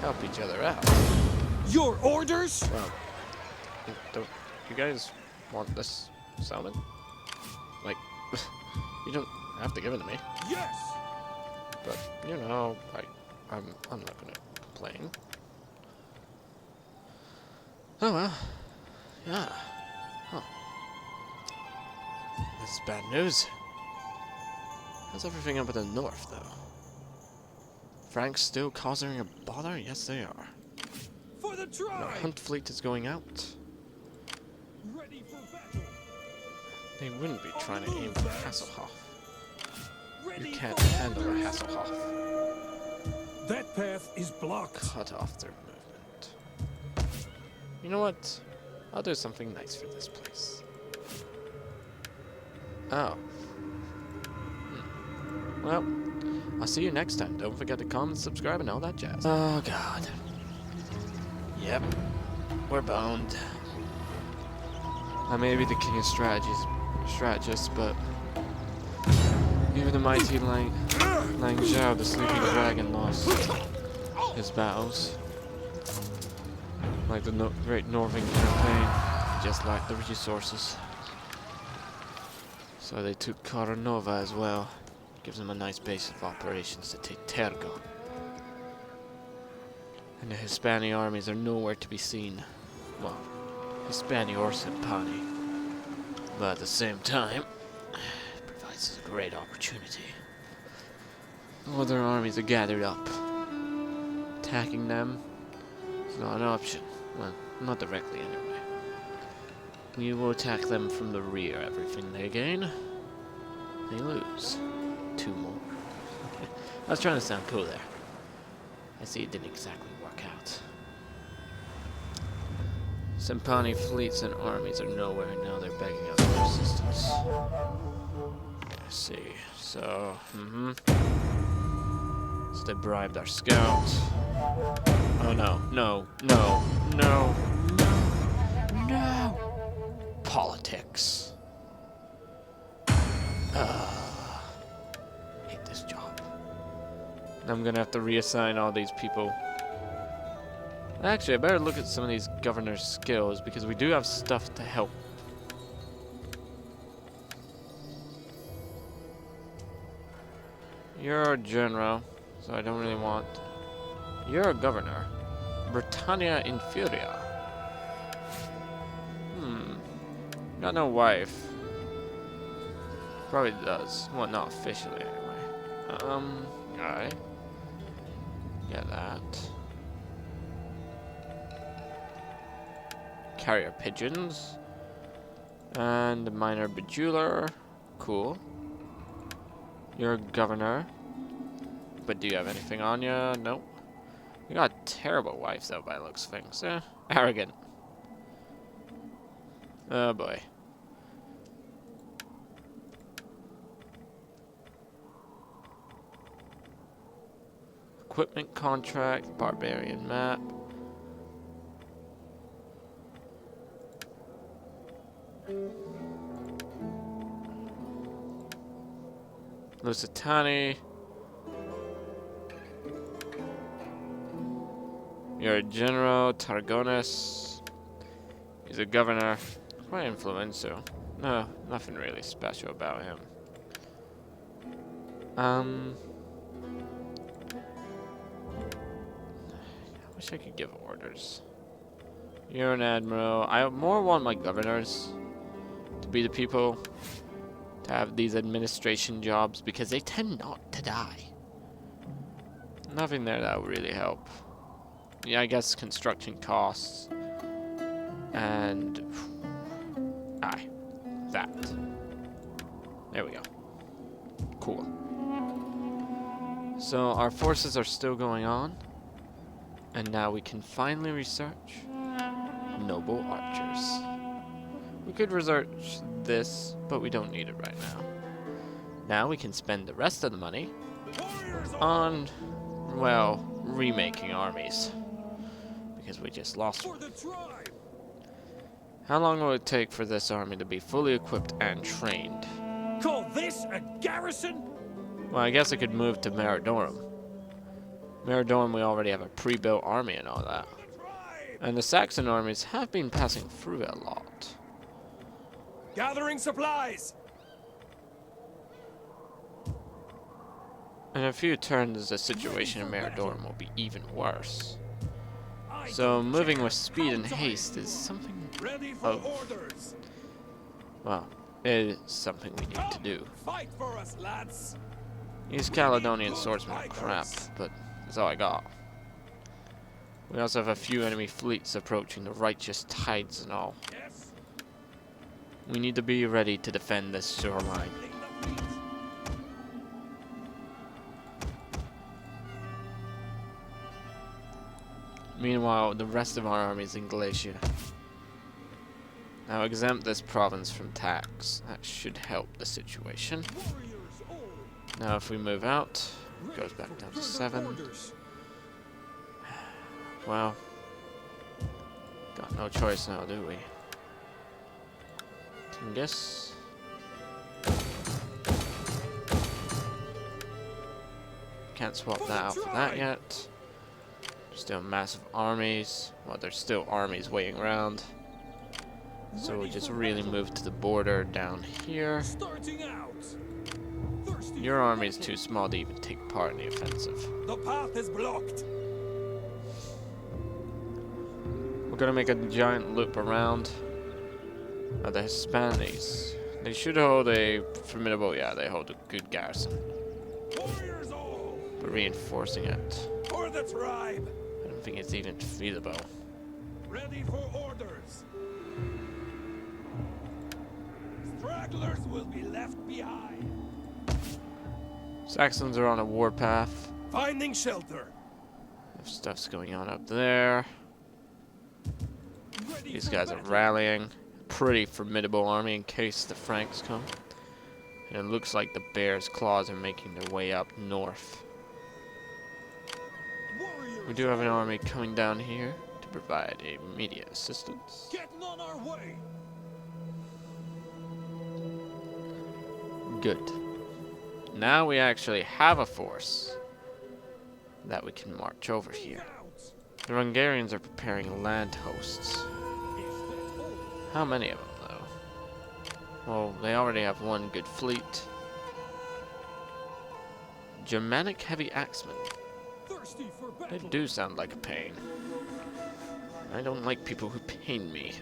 help each other out. Your orders? Well, don't you guys want this salmon? Like, you don't have to give it to me. Yes. But you know, I'm not gonna complain. Oh well, yeah. Huh. This is bad news. How's everything up in the north, though? Frank's still causing a bother? Yes, they are. For the tribe. Our hunt fleet is going out. Ready for battle. They wouldn't be trying to aim for Hasselhoff. Ready You can't for handle a orders. Hasselhoff. That path is blocked. Cut off their movement. You know what? I'll do something nice for this place. Oh. Well, I'll see you next time. Don't forget to comment, subscribe, and all that jazz. Oh, God. Yep. We're boned. I may be the Kingstrategist, but even the mighty Lang Zhao, the sleeping dragon, lost his battles. Like the Great Northern Campaign, just lacked the resources. So they took Calidonia as well. Gives them a nice base of operations to take Tergo. And the Hispanic armies are nowhere to be seen. Well, Hispanic or Simpani. But at the same time, it provides us a great opportunity. Other armies are gathered up. Attacking them is not an option. Well, not directly anyway. We will attack them from the rear. Everything they gain, they lose. 2 more. I was trying to sound cool there. I see it didn't exactly work out. Simpani fleets and armies are nowhere, and now they're begging us for assistance. I see. So, So they bribed our scout. Oh no, no, no, no, no, no. Politics. Hate this job. I'm gonna have to reassign all these people. Actually, I better look at some of these governors' skills because we do have stuff to help. You're a general, so I don't really want. You're a governor. Britannia Infuria. Got no wife. Probably does. Well, not officially anyway. Alright. Get that. Carrier pigeons. And a minor bejeweler. Cool. You're a governor. But do you have anything on you? Nope. You got terrible wives though by the looks of things. Arrogant. Oh boy. Equipment contract, barbarian map. Lusitani. You're a general. Targonis. He's a governor. Quite influential. No, nothing really special about him. I wish I could give orders. You're an admiral. I more want my governors to be the people to have these administration jobs because they tend not to die. Nothing there that would really help. Yeah, I guess construction costs and that. There we go. Cool. So our forces are still going on, and now we can finally research noble archers. We could research this, but we don't need it right now. Now we can spend the rest of the money on, well, remaking armies. Because we just lost one. How long will it take for this army to be fully equipped and trained? Call this a garrison? Well, I guess I could move to Maradorum. Maradon, we already have a pre-built army and all that. And the Saxon armies have been passing through a lot. Gathering supplies. In a few turns, the situation in Maradon will be even worse. So moving with speed and haste is something of, well, it is something we need to do. Fight for us, lads. These Caledonian swordsmen are crap, but that's all I got. We also have a few enemy fleets approaching the righteous tides and all. Yes. We need to be ready to defend this shoreline. Meanwhile, the rest of our army is in Galatia. Now exempt this province from tax. That should help the situation. Now if we move out, it goes back down to 7. Well, got no choice now, do we? Guess. Can't swap that out for that yet. Still massive armies. Well, there's still armies waiting around. So we just really move to the border down here. Your army is too small to even take part in the offensive. The path is blocked. We're gonna make a giant loop around the Hispanics. They should hold a formidable, yeah, they hold a good garrison. Warriors all. But reinforcing it, For the tribe. I don't think it's even feasible. Ready for orders. Stragglers will be left behind. Saxons are on a warpath. Finding shelter. Stuff's going on up there. Ready These for guys are battle. rallying. Pretty formidable army in case the Franks come. And it looks like the Bears' Claws are making their way up north. We do have an army coming down here to provide immediate assistance. Getting on our way. Good. Now we actually have a force that we can march over here. The Hungarians are preparing land hosts. How many of them, though? Well, they already have one good fleet. Germanic heavy axemen. Thirsty for They battle. do sound like a pain. I don't like people who pain me.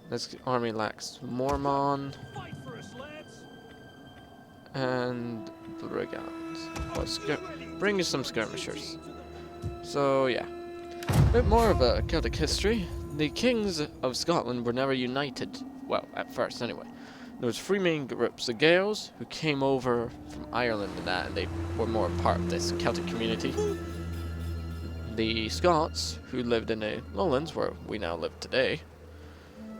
This army lacks Mormon Fight for us, lads. and brigands. Well, bring us some skirmishers. So yeah, a bit more of a Celtic history. The kings of Scotland were never united. Well, at first anyway. There was three main groups: the Gaels, who came over from Ireland and that, and they were more part of this Celtic community. The Scots, who lived in the lowlands where we now live today.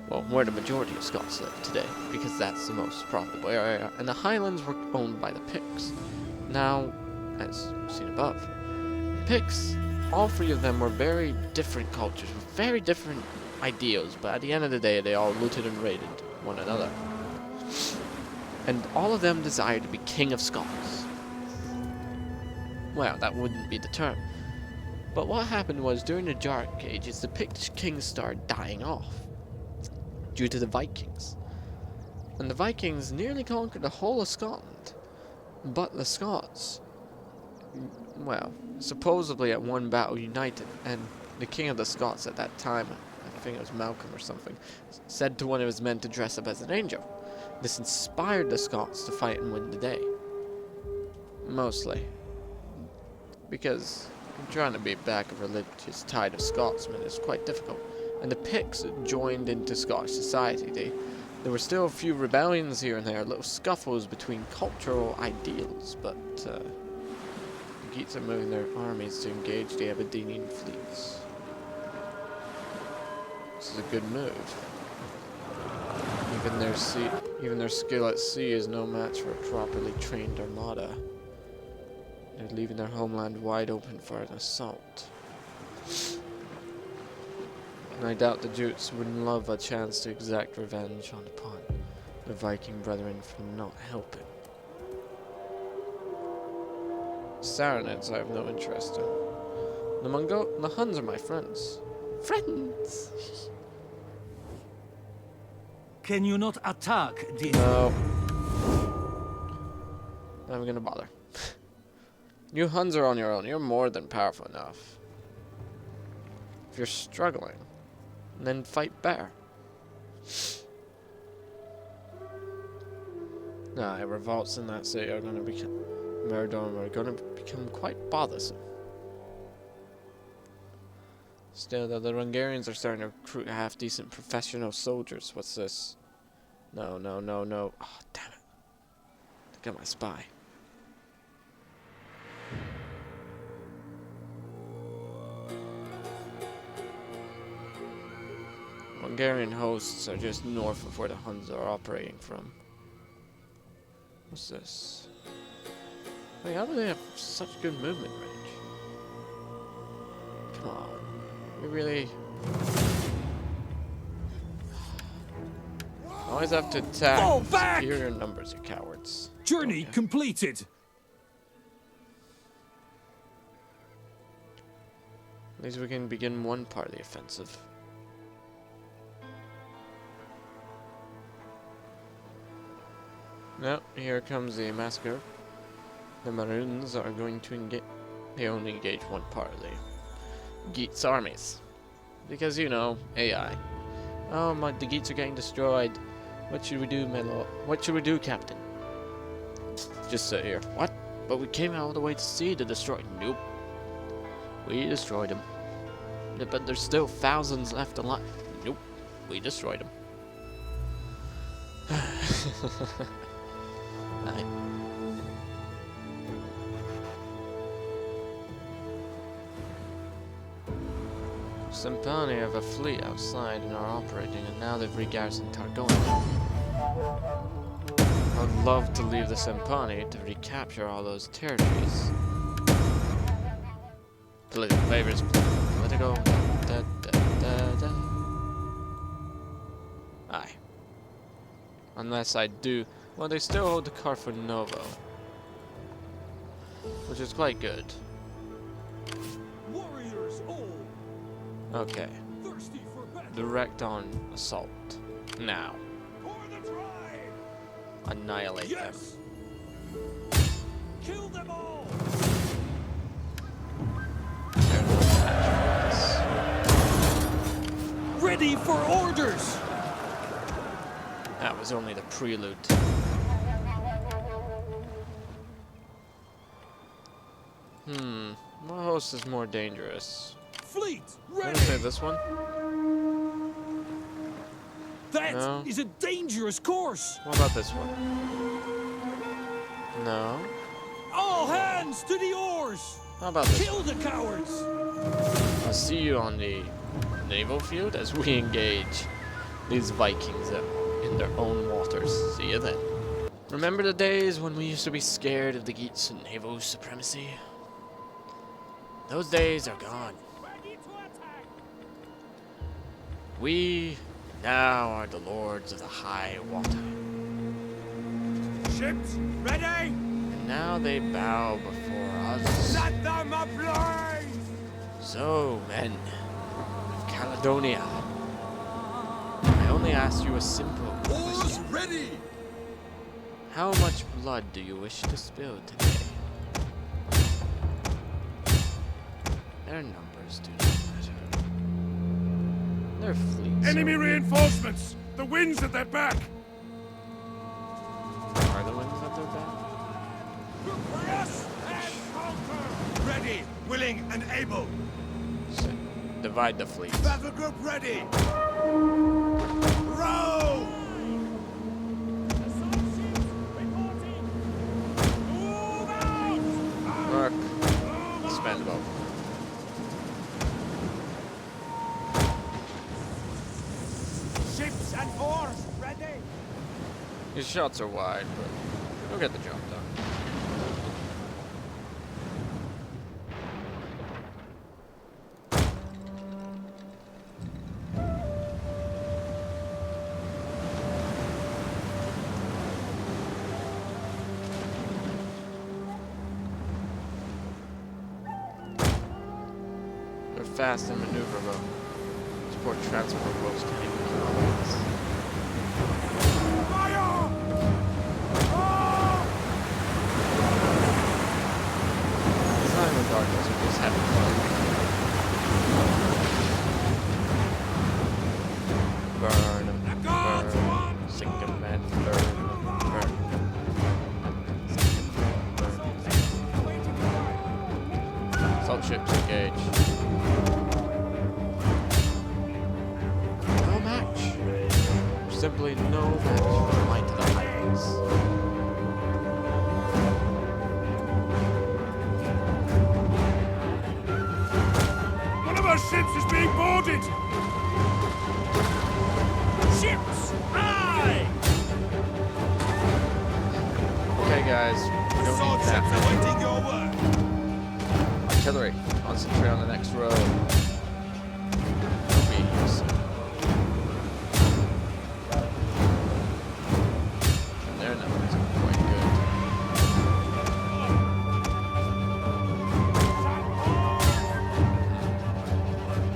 Well, where the majority of Scots live today, because that's the most profitable area. And the Highlands were owned by the Picts. Now, as seen above, the Picts, all three of them were very different cultures, with very different ideals, but at the end of the day, they all looted and raided one another. And all of them desired to be King of Scots. Well, that wouldn't be the term. But what happened was, during the Dark Ages, the Pict kings started dying off due to the Vikings. And the Vikings nearly conquered the whole of Scotland. But the Scots, well, supposedly at one battle united, and the king of the Scots at that time, I think it was Malcolm or something, said to one of his men to dress up as an angel. This inspired the Scots to fight and win the day. Mostly. Because trying to beat back a religious tide of Scotsmen is quite difficult. And the Picts joined into Scottish society. There were still a few rebellions here and there, little scuffles between cultural ideals, but the Geats are moving their armies to engage the Aberdeenan fleets. This is a good move. Even their skill at sea is no match for a properly trained armada. They're leaving their homeland wide open for an assault. And I doubt the Jutes wouldn't love a chance to exact revenge upon their Viking brethren for not helping. Saranids I have no interest in. The Huns are my friends. Friends! Can you not attack this? No. Not even gonna bother. You Huns are on your own. You're more than powerful enough. If you're struggling, then fight bear. Nah, revolts in that city are gonna become quite bothersome. Still, though, the Hungarians are starting to recruit half-decent professional soldiers. What's this? No, no, no, no. Oh, damn it. I got my spy. Hungarian hosts are just north of where the Huns are operating from. What's this? Wait, how do they have such good movement range? Come on. We really... always have to attack superior numbers, you cowards. Journey completed. At least we can begin one part of the offensive. Now, here comes the massacre. The Maroons are going to engage. They only engage one part of the Geats' armies. Because, you know, AI. Oh, the Geats are getting destroyed. What should we do, Melo? What should we do, Captain? Just sit here. What? But we came all the way to sea to destroy. Nope. We destroyed them. But there's still thousands left alive. Nope. We destroyed them. Aye. Sempani have a fleet outside and are operating, and now they've regarrisoned Calidonia. I'd love to leave the Sempani to recapture all those territories. Political favors, political. Da, da, da, da. Aye. Unless I do. Well, they still hold the Carfanovo, which is quite good. Warriors all. Okay. Thirsty for battle. Direct on assault. Now. For the tribe. Annihilate them. Yes. Kill them all. Ready for orders. That was only the prelude. What host is more dangerous? Fleet I'm gonna ready. say this one. That No. is a dangerous course. What about this one? No. All hands to the oars. How about this? Kill the cowards. I'll see you on the naval field as we engage these Vikings in their own waters. See you then. Remember the days when we used to be scared of the Geats' naval supremacy? Those days are gone. Ready to attack. We now are the lords of the high water. Ships ready. And now they bow before us. Set them ablaze. So, men of Caledonia, I only ask you a simple question. Ready. How much blood do you wish to spill today? Their numbers do not matter. Their fleets Enemy are reinforcements. The wind's at their back. Are the winds at their back? Press and conquer. Ready, willing, and able. So, divide the fleets. Battle group ready. Row. Mark. Spend both. Ships and oars ready. His shots are wide, but he'll get the job done. fast and maneuverable. Support transport boats can even kilometers. It's not even darkness, we're just having fun. Burn 'em, burn 'em, sink 'em and burn 'em, burn 'em. Assault ships engage. No match. Simply no match for the might of the Highlands. One of our ships is being boarded! Ships! Aye! Okay, guys, we don't need that many. awaiting your word. Artillery, concentrate on the next road. Don't be here soon. And their numbers are quite good.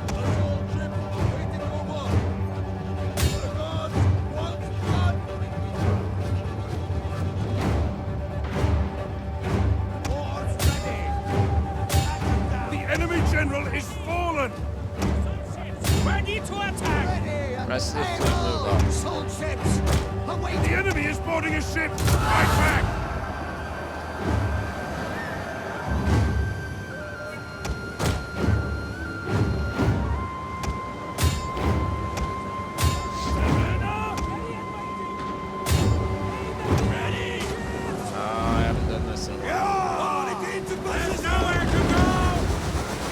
Assault ship awaiting your word. The gods want blood. Boards ready. The enemy general is fallen! Ready to attack. Rest of the fleet move up. Assault ships awaiting. The enemy is boarding a ship! Fight back! Oh, I haven't done this in a while. There's nowhere to go.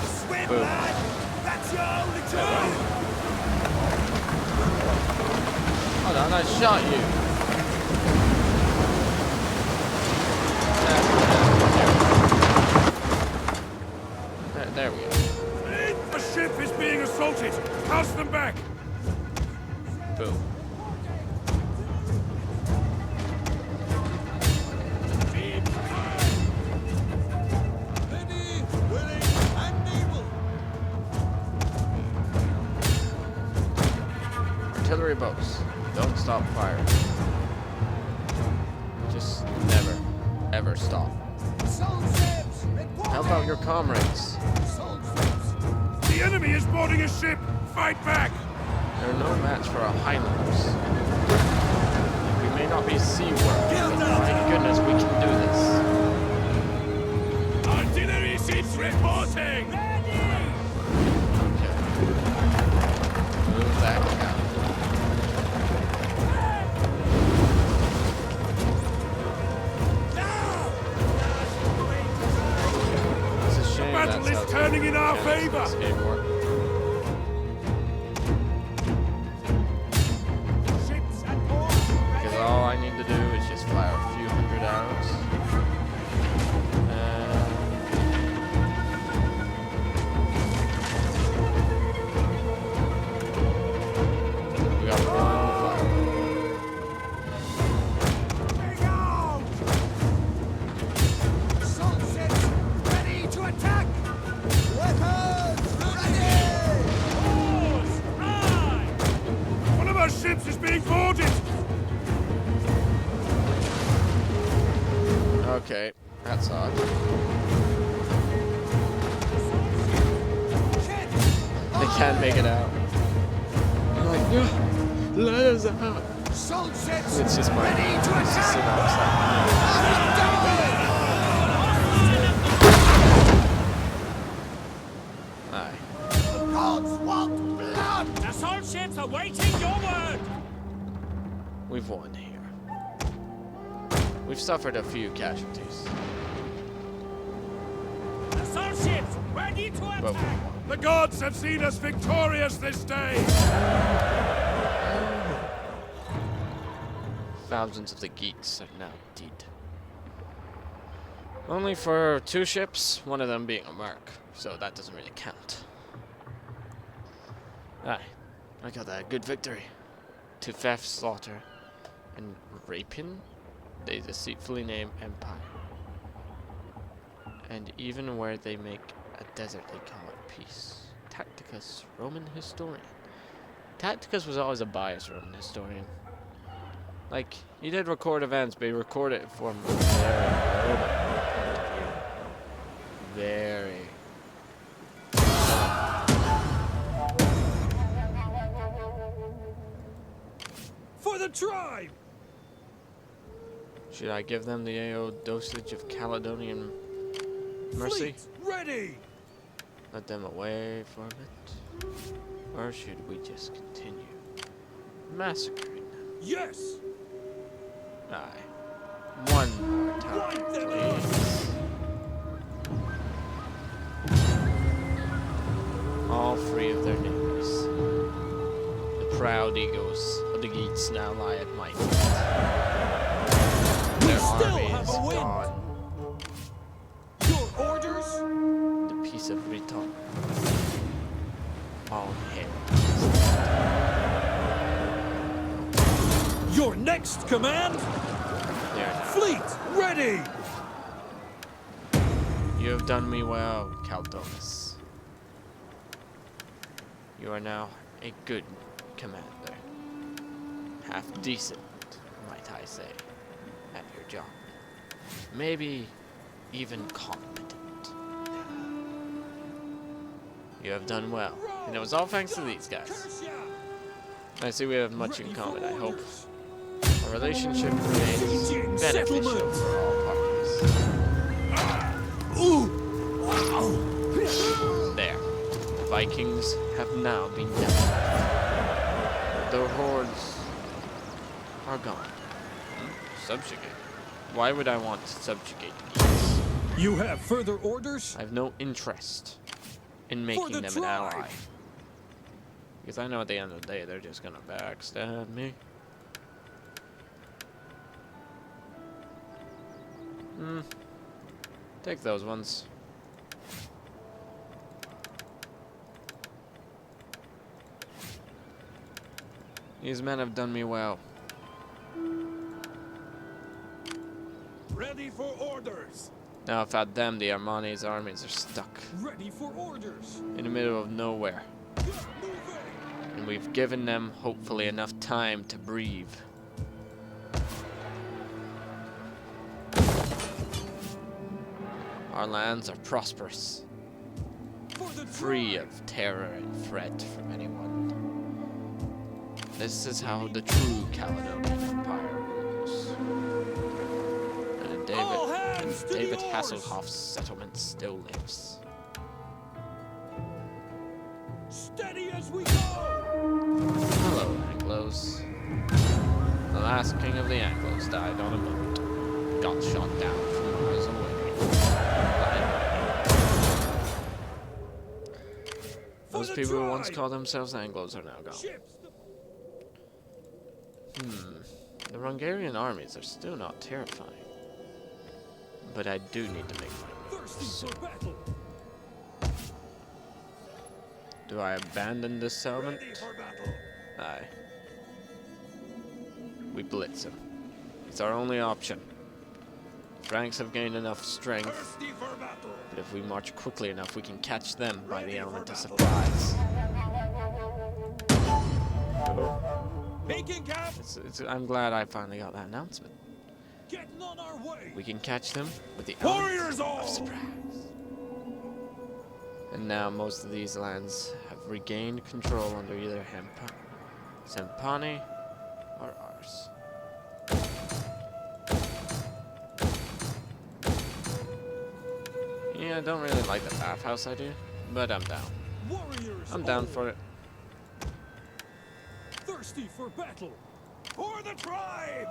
Swim, Boom. lad. That's your only choice. Hold on, I shot you. There we go. A ship is being assaulted! Cast them back! Boom. Ready, willing, and able. Artillery boats, don't stop firing. Just never, ever stop. Assault ships reporting. Help out your comrades. Assault ships. The enemy is boarding a ship! Fight back! They're no match for our Highlanders. We may not be seaworthy, but my goodness, we can do this. Artillery ships reporting! Okay. Move back out. It's a shame Battle that's is how the turning in our mechanics of favor. this game work. Ships at port. Because all I need to do is just fire a few hundred arrows. We got one fire. Bring out. Assault ships ready to attack. Weapons ready. Oars aye. One of our ships is being boarded! Okay, that's odd. They can't make it out. I'm like, no, let us out. Assault ships It's just my ready to it's just attack. Aye. The gods want blood. Assault ships awaiting your word! We've won here. We've suffered a few casualties, Assault ships ready to but we attack! won. The gods have seen us victorious this day! Thousands of the geeks are now dead. Only for 2 ships, one of them being a merc, so that doesn't really count. Aye, I got that good victory. To theft, slaughter, and rapine, they deceitfully name empire. And even where they make a desert, they call it peace. Tacticus, Roman historian. Tacticus was always a biased Roman historian. Like, he did record events, but he recorded it from a very Roman point of view. Very. For the tribe! Should I give them the AO dosage of Caledonian mercy? Fleet ready! Let them away for a bit? Or should we just continue massacring them? Yes! Aye. One more time, please. All three of their names. The proud egos of the Geats now lie at my feet. Their still army have is a wind. gone. Your orders? The piece of Riton. All hail. Your next command? There now. Fleet ready! You have done me well, Calidonia. You are now a good commander. Half decent, might I say, at your job. Maybe even competent. You have done well, and it was all thanks to these guys. I see we have much in common, I hope. Our relationship remains beneficial for all parties. There. The Vikings have now been dealt with. Their hordes are gone. Subjugate. Why would I want to subjugate the Geats? You have further orders? I have no interest in making them an ally. Because I know at the end of the day, they're just gonna backstab me. Take those ones. These men have done me well. Ready for orders! Now without them, the Armani's armies are stuck Ready for orders! in the middle of nowhere. Get moving! And we've given them, hopefully, enough time to breathe. Our lands are prosperous, For the free tribe! of terror and threat from anyone. This is how the true Caledonian Empire rules. And All hands to David the oars! Hasselhoff's settlement still lives. Steady as we go! Hello, Anglos. The last king of the Anglos died on a boat. Got shot down from miles away. Those the people who once tribe! called themselves Anglos are now gone. Ships! The Hungarian armies are still not terrifying. But I do need to make my move Thirsty soon. for battle! Do I abandon this settlement? Ready for battle! Aye. We blitz him. It's our only option. Franks have gained enough strength, Thirsty for battle! but if we march quickly enough, we can catch them by the Ready for element of battle. surprise. Making camp! I'm glad I finally got that announcement. Getting on our way! We can catch them with the Warriors element all! of surprise. And now most of these lands have regained control under either Sempani or ours. Yeah, I don't really like the bathhouse idea, but I'm down. Warriors I'm down all! for it. Thirsty for battle! For the tribe!